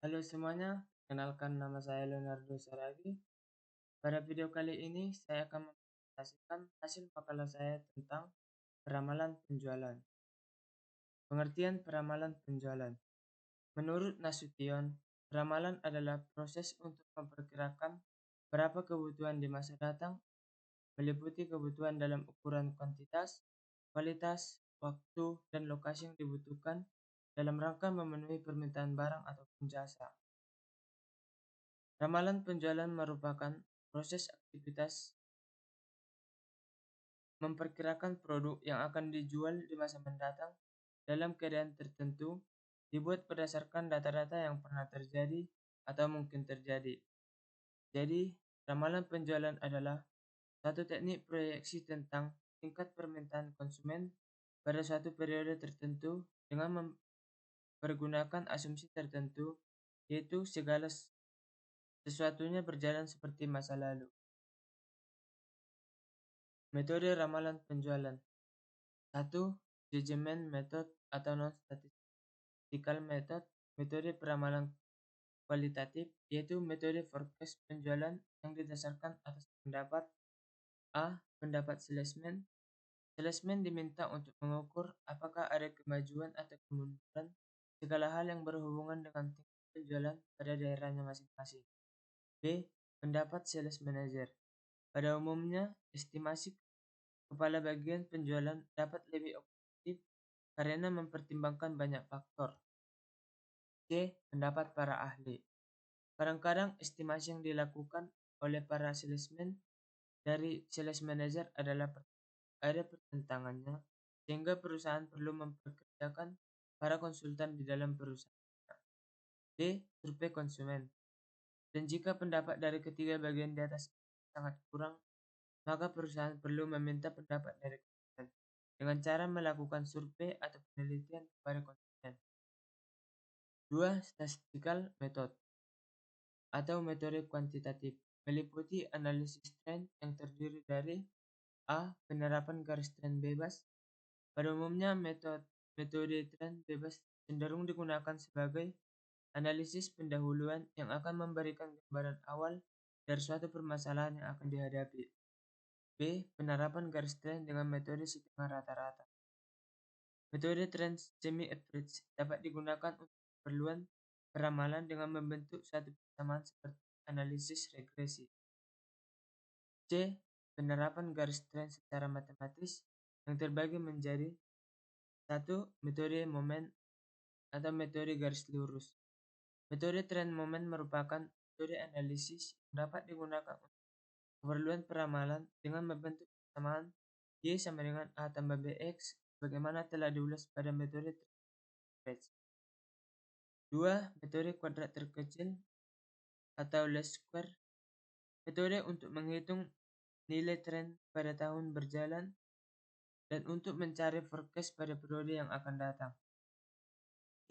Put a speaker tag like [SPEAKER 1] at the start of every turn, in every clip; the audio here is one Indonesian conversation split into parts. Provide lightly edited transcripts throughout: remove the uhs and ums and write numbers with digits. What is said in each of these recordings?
[SPEAKER 1] Halo semuanya, kenalkan nama saya Leonardo Saragi. Pada video kali ini saya akan mempresentasikan hasil makalah saya tentang peramalan penjualan. Pengertian peramalan penjualan. Menurut Nasution, peramalan adalah proses untuk memperkirakan berapa kebutuhan di masa datang, meliputi kebutuhan dalam ukuran kuantitas, kualitas, waktu, dan lokasi yang dibutuhkan dalam rangka memenuhi permintaan barang ataupun jasa. Ramalan penjualan merupakan proses aktivitas memperkirakan produk yang akan dijual di masa mendatang dalam keadaan tertentu, dibuat berdasarkan data-data yang pernah terjadi atau mungkin terjadi. Jadi, ramalan penjualan adalah satu teknik proyeksi tentang tingkat permintaan konsumen pada suatu periode tertentu dengan mempergunakan asumsi tertentu, yaitu segala sesuatunya berjalan seperti masa lalu. Metode ramalan penjualan. 1. Judgment method atau non-statistical method. Metode peramalan kualitatif, yaitu metode forecast penjualan yang didasarkan atas pendapat A. Pendapat salesman. Salesman diminta untuk mengukur apakah ada kemajuan atau kemunduran segala hal yang berhubungan dengan tingkat penjualan pada daerahnya masing-masing. B. Pendapat sales manager. Pada umumnya, estimasi kepala bagian penjualan dapat lebih objektif karena mempertimbangkan banyak faktor. C. Pendapat para ahli. Kadang-kadang estimasi yang dilakukan oleh para salesman dari sales manager adalah ada pertentangannya, sehingga perusahaan perlu memperkerjakan para konsultan di dalam perusahaan. D. Survei konsumen. Dan jika pendapat dari ketiga bagian di atas sangat kurang, maka perusahaan perlu meminta pendapat dari konsumen dengan cara melakukan survei atau penelitian kepada konsumen. 2. Statistical method atau metode kuantitatif meliputi analisis tren yang terdiri dari A. Penerapan garis tren bebas. Pada umumnya, metode tren bebas cenderung digunakan sebagai analisis pendahuluan yang akan memberikan gambaran awal dari suatu permasalahan yang akan dihadapi. B. Penerapan garis tren dengan metode setengah rata-rata. Metode tren semi-average dapat digunakan untuk keperluan peramalan dengan membentuk suatu persamaan seperti analisis regresi. C. Penerapan garis tren secara matematis yang terbagi menjadi 1. Metode momen atau metode garis lurus. Metode tren momen merupakan metode analisis yang dapat digunakan untuk keperluan peramalan dengan membentuk persamaan Y sama dengan A tambah BX bagaimana telah diulas pada metode tren. 2. Metode kuadrat terkecil atau least square. Metode untuk menghitung nilai tren pada tahun berjalan dan untuk mencari forecast pada periode yang akan datang.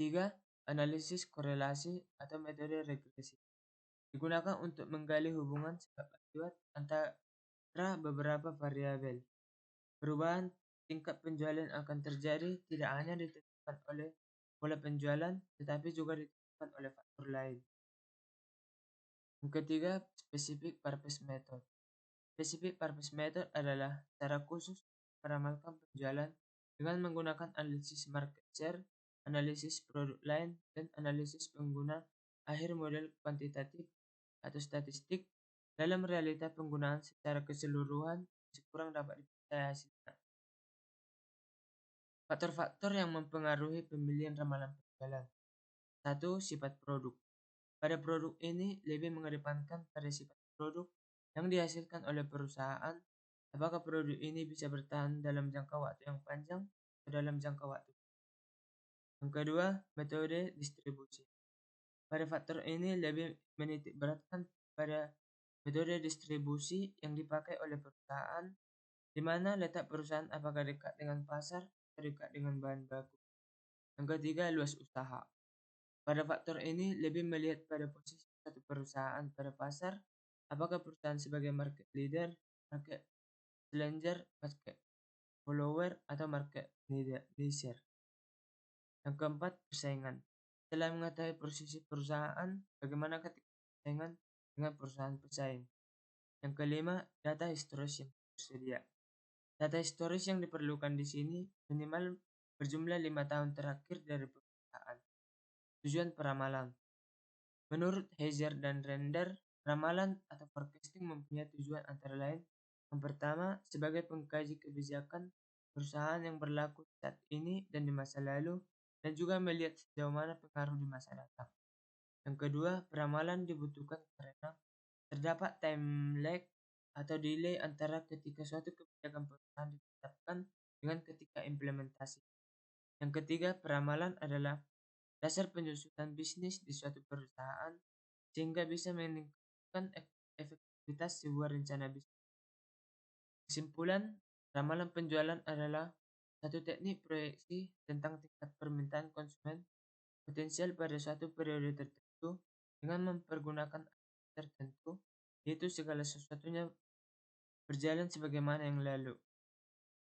[SPEAKER 1] 3. Analisis korelasi atau metode regresi. Digunakan untuk menggali hubungan sebab akibat antara beberapa variabel. Perubahan tingkat penjualan akan terjadi tidak hanya ditentukan oleh pola penjualan, tetapi juga ditentukan oleh faktor lain. Yang ketiga, specific purpose method. Specific purpose method adalah cara khusus meramalkan penjualan dengan menggunakan analisis market share, analisis produk lain, dan analisis pengguna akhir model kuantitatif atau statistik dalam realita penggunaan secara keseluruhan sekurang dapat dipercaya hasilnya. Faktor-faktor yang mempengaruhi pemilihan ramalan penjualan. 1. Sifat produk. Pada produk ini lebih mengedepankan pada sifat produk yang dihasilkan oleh perusahaan, apakah produk ini bisa bertahan dalam jangka waktu yang panjang atau dalam jangka waktu. Yang kedua, metode distribusi. Pada faktor ini lebih menitik beratkan pada metode distribusi yang dipakai oleh perusahaan, di mana letak perusahaan apakah dekat dengan pasar atau dekat dengan bahan baku. Yang ketiga, luas usaha. Pada faktor ini lebih melihat pada posisi satu perusahaan pada pasar, apakah perusahaan sebagai market leader, market challenger, market follower, atau market leader. Yang keempat, persaingan. Setelah mengetahui posisi perusahaan, bagaimana ketika persaingan dengan perusahaan pesaing. Yang kelima, data historis yang tersedia. Data historis yang diperlukan di sini minimal berjumlah 5 tahun terakhir dari perusahaan. Tujuan peramalan. Menurut Heiser dan Render, ramalan atau forecasting mempunyai tujuan antara lain: yang pertama, sebagai pengkaji kebijakan perusahaan yang berlaku saat ini dan di masa lalu, dan juga melihat sejauh mana pengaruh di masa datang. Yang kedua, peramalan dibutuhkan karena terdapat time lag atau delay antara ketika suatu kebijakan perusahaan ditetapkan dengan ketika implementasi. Yang ketiga, peramalan adalah dasar penyusunan bisnis di suatu perusahaan sehingga bisa meningkatkan efektivitas sebuah rencana bisnis. Kesimpulan, ramalan penjualan adalah satu teknik proyeksi tentang tingkat permintaan konsumen potensial pada suatu periode tertentu dengan mempergunakan asumsi tertentu, yaitu segala sesuatunya berjalan sebagaimana yang lalu.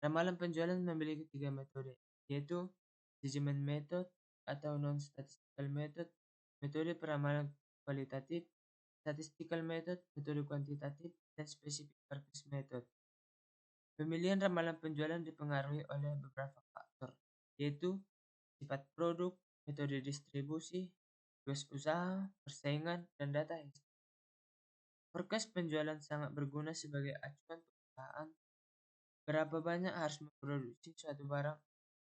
[SPEAKER 1] Ramalan penjualan memiliki tiga metode, yaitu judgment method atau non-statistical method, metode peramalan kualitatif, statistical method, metode kuantitatif, dan specific purpose method. Pemilihan ramalan penjualan dipengaruhi oleh beberapa faktor, yaitu sifat produk, metode distribusi, tugas usaha, persaingan, dan data historis. Forecast penjualan sangat berguna sebagai acuan perusahaan berapa banyak harus memproduksi suatu barang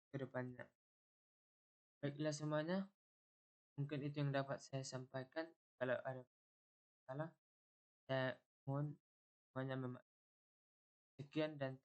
[SPEAKER 1] ke depannya. Baiklah semuanya, mungkin itu yang dapat saya sampaikan. Kalau ada salah, saya mohon semuanya memaklumi. Sekian dan